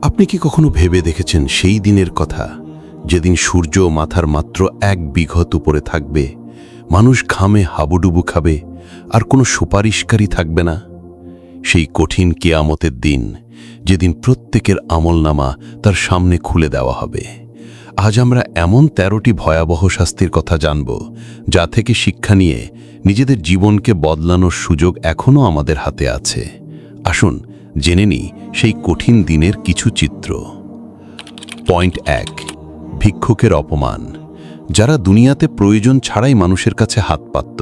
আপনি কি কখনো ভেবে দেখেছেন সেই দিনের কথা, যেদিন সূর্য মাথার মাত্র 1 বিঘত উপরে থাকবে, মানুষ ঘামে হাবুডুবু খাবে, আর কোনো সুপারিশকারী থাকবে না? সেই কঠিন কিয়ামতের দিন, যেদিন প্রত্যেকের আমলনামা তার সামনে খুলে দেওয়া হবে। আজ আমরা এমন 13টি ভয়াবহ শাস্তির কথা জানব, যা থেকে শিক্ষা নিয়ে নিজেদের জীবনকে বদলানোর সুযোগ এখনও আমাদের হাতে আছে। আসুন জেনে নিই সেই কঠিন দিনের কিছু চিত্র। পয়েন্ট 1, ভিক্ষুকের অপমান। যারা দুনিয়াতে প্রয়োজন ছাড়াই মানুষের কাছে হাত পাতত,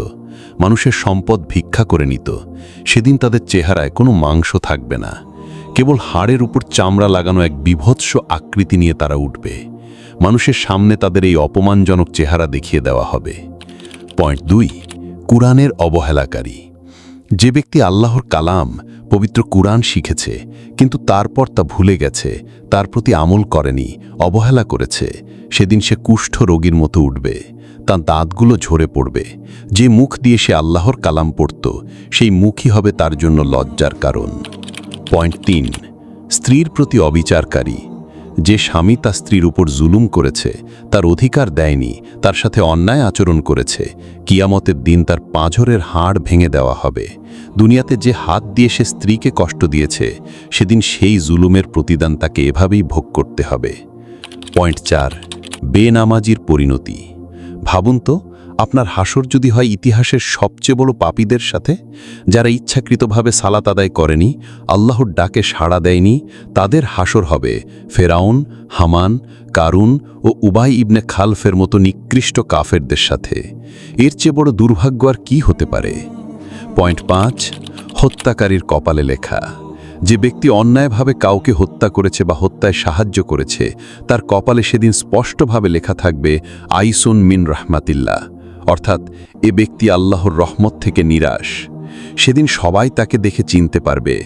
মানুষের সম্পদ ভিক্ষা করে নিত, সেদিন তাদের চেহারায় কোনো মাংস থাকবে না, কেবল হাড়ের উপর চামড়া লাগানো এক বিভৎস আকৃতি নিয়ে তারা উঠবে। মানুষের সামনে তাদের এই অপমানজনক চেহারা দেখিয়ে দেওয়া হবে। পয়েন্ট 2, কুরআনের অবহেলাকারী। যে ব্যক্তি আল্লাহর কালাম পবিত্র কুরআন শিখেছে, কিন্তু তারপর তা ভুলে গেছে, তার প্রতি আমল করেনি, অবহেলা করেছে, সেদিন সে কুষ্ঠ রোগীর মতো উঠবে, তার দাঁতগুলো ঝরে পড়বে। যে মুখ দিয়ে সে আল্লাহর কালাম পড়ত, সেই মুখই হবে তার জন্য লজ্জার কারণ। পয়েন্ট 3, স্ত্রীর প্রতি অবিচারকারী। যে স্বামী তার স্ত্রীর উপর জুলুম করেছে, তার অধিকার দেয়নি, তার সাথে অন্যায় আচরণ করেছে, কিয়ামতের দিন তার পাঁজরের হাড় ভেঙে দেওয়া হবে। দুনিয়াতে যে হাত দিয়ে সে স্ত্রীকে কষ্ট দিয়েছে, সেদিন সেই জুলুমের প্রতিদান তাকে এভাবেই ভোগ করতে হবে। পয়েন্ট 4, বেনামাজির পরিণতি। ভাবুন তো, আপনার হাসর যদি হয় ইতিহাসের সবচেয়ে বড় পাপীদের সাথে, যারা ইচ্ছাকৃতভাবে সালাত আদায় করেনি, আল্লাহর ডাকে সাড়া দেয়নি, তাদের হাসর হবে ফেরাউন, হামান, কারুন ও উবাই ইবনে খালফের মতো নিকৃষ্ট কাফেরদের সাথে। এর চেয়ে বড় দুর্ভাগ্য আর কি হতে পারে? পয়েন্ট 5, হত্যাকারীর কপালে লেখা। যে ব্যক্তি অন্যায়ভাবে কাউকে হত্যা করেছে বা হত্যায় সাহায্য করেছে, তার কপালে সেদিন স্পষ্টভাবে লেখা থাকবে আইসুন মিন রাহমাতিল্লাহ, অর্থাৎ এ ব্যক্তি আল্লাহর রহমত থেকে নিরাশ। সেদিন সবাই তাকে দেখে চিনতে পারবে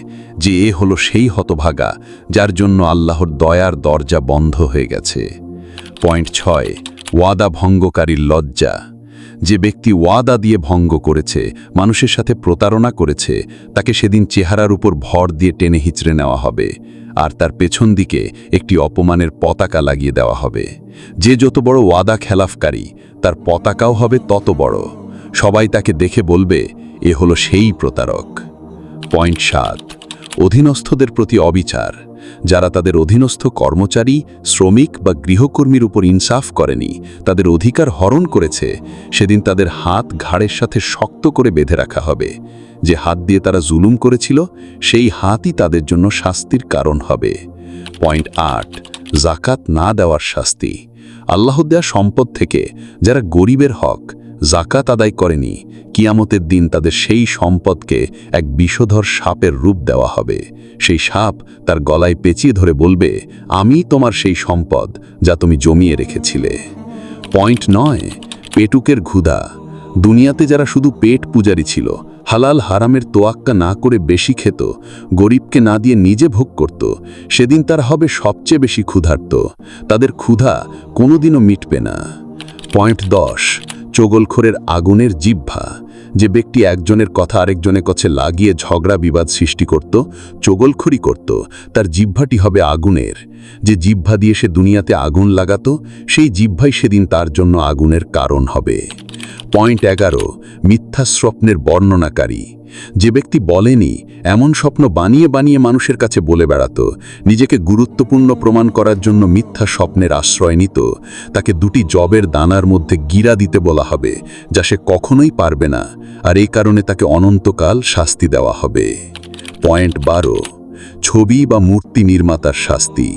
যে এ হলো সেই হতভাগা যার জন্য আল্লাহর দয়ার দরজা বন্ধ হয়ে গেছে। পয়েন্ট 6, ওয়াদা ভঙ্গকারীর লজ্জা। যে ব্যক্তি ওয়াদা দিয়ে ভঙ্গ করেছে, মানুষের সাথে প্রতারণা করেছে, তাকে সেদিন চেহারার উপর ভর দিয়ে টেনে হিচড়ে নেওয়া হবে, আর তার পেছন দিকে একটি অপমানের পতাকা লাগিয়ে দেওয়া হবে। যে যত বড় ওয়াদা খেলাফকারী, তার পতাকাও হবে তত বড়। সবাই তাকে দেখে বলবে, এ হলো সেই প্রতারক। পয়েন্ট 7, অধীনস্থদের প্রতি অবিচার। যারা তাদের অধীনস্থ কর্মচারী, শ্রমিক বা গৃহকর্মীর উপর ইনসাফ করেনি, তাদের অধিকার হরণ করেছে, সেদিন তাদের হাত ঘাড়ের সাথে শক্ত করে বেঁধে রাখা হবে। যে হাত দিয়ে তারা জুলুম করেছিল, সেই হাতই তাদের জন্য শাস্তির কারণ হবে। পয়েন্ট 8, জাকাত না দেওয়ার শাস্তি। আল্লাহ দেয়া সম্পদ থেকে যারা গরিবের হক জাকাত আদায় করেনি, কিয়ামতের দিন তাদের সেই সম্পদকে এক বিষধর সাপের রূপ দেওয়া হবে। সেই সাপ তার গলায় পেঁচিয়ে ধরে বলবে, আমি তোমার সেই সম্পদ যা তুমি জমিয়ে রেখেছিলে। পয়েন্ট 9, পেটুকের ক্ষুধা। দুনিয়াতে যারা শুধু পেট পূজারি ছিল, হালাল হারামের তোয়াক্কা না করে বেশি খেত, গরিবকে না দিয়ে নিজে ভোগ করত, সেদিন তারা হবে সবচেয়ে বেশি ক্ষুধার্ত। তাদের ক্ষুধা কোনোদিনও মিটবে না। পয়েন্ট 10, চগলখোরের আগুনের জিহ্বা। যে ব্যক্তি একজনের কথা আরেকজনের কাছে লাগিয়ে ঝগড়া বিবাদ সৃষ্টি করত, চগলখড়ি করত, তার জিহ্বাটি হবে আগুনের। যে জিহ্বা দিয়ে সে দুনিয়াতে আগুন লাগাতো, সেই জিহ্বাই সেদিন তার জন্য আগুনের কারণ হবে। পয়েন্ট 11, মিথ্যা স্বপ্নের বর্ণনাকারী। যে ব্যক্তি বলেনি, এমন স্বপ্ন বানিয়ে বানিয়ে মানুষের কাছে বলে বেড়াত, নিজেকে গুরুত্বপূর্ণ প্রমাণ করার জন্য মিথ্যা স্বপ্নের আশ্রয় নিত, তাকে 2টি জবের দানার মধ্যে গিরা দিতে বলা হবে, যা সে কখনোই পারবে না, আর এই কারণে তাকে অনন্তকাল শাস্তি দেওয়া হবে। পয়েন্ট 12, ছবি বা মূর্তি নির্মাতার শাস্তি।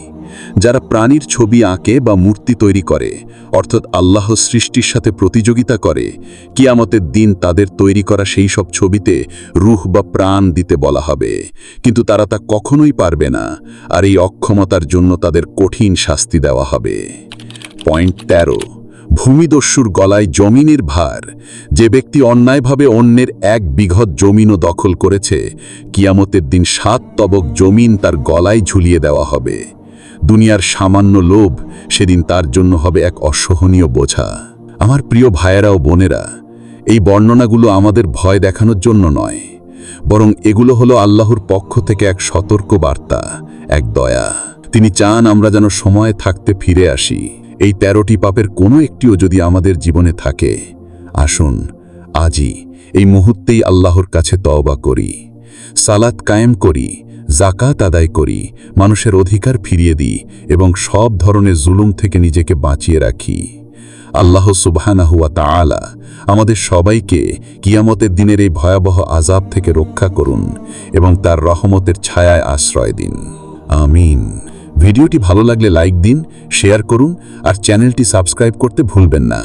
যারা প্রাণীর ছবি আঁকে বা মূর্তি তৈরি করে, অর্থাৎ আল্লাহ সৃষ্টির সাথে প্রতিযোগিতা করে, কিয়ামতের দিন তাদের তৈরি করা সেই সব ছবিতে রূহ বা প্রাণ দিতে বলা হবে, কিন্তু তারা তা কখনোই পারবে না, আর এই অক্ষমতার জন্য তাদের কঠিন শাস্তি দেওয়া হবে। পয়েন্ট 13, ভূমিদস্যুর গলায় জমিনের ভার। যে ব্যক্তি অন্যায়ভাবে অন্যের 1 বিঘত জমিনও দখল করেছে, কিয়ামতের দিন 7 তবক জমিন তার গলায় ঝুলিয়ে দেওয়া হবে। দুনিয়ার সামান্য লোভ সেদিন তার জন্য হবে এক অসহনীয় বোঝা। আমার প্রিয় ভাইয়েরা ও বোনেরা, এই বর্ণনাগুলো আমাদের ভয় দেখানোর জন্য নয়, বরং এগুলো হলো আল্লাহর পক্ষ থেকে এক সতর্ক বার্তা, এক দয়া। তিনি চান আমরা যেন সময় থাকতে ফিরে আসি। এই 13টি পাপের কোনো একটিও যদি আমাদের জীবনে থাকে, আসুন আজই এই মুহূর্তেই আল্লাহর কাছে তওবা করি, সালাত কায়েম করি, জাকাত আদায় করি, মানুষের অধিকার ফিরিয়ে দিই এবং সব ধরনের জুলুম থেকে নিজেকে বাঁচিয়ে রাখি। আল্লাহ সুবহানাহু ওয়া তাআলা আমাদের সবাইকে কিয়ামতের দিনের এই ভয়াবহ আযাব থেকে রক্ষা করুন এবং তার রহমতের ছায়ায় আশ্রয় দিন। আমিন। ভিডিওটি ভালো লাগলে লাইক দিন, শেয়ার করুন আর চ্যানেলটি সাবস্ক্রাইব করতে ভুলবেন না।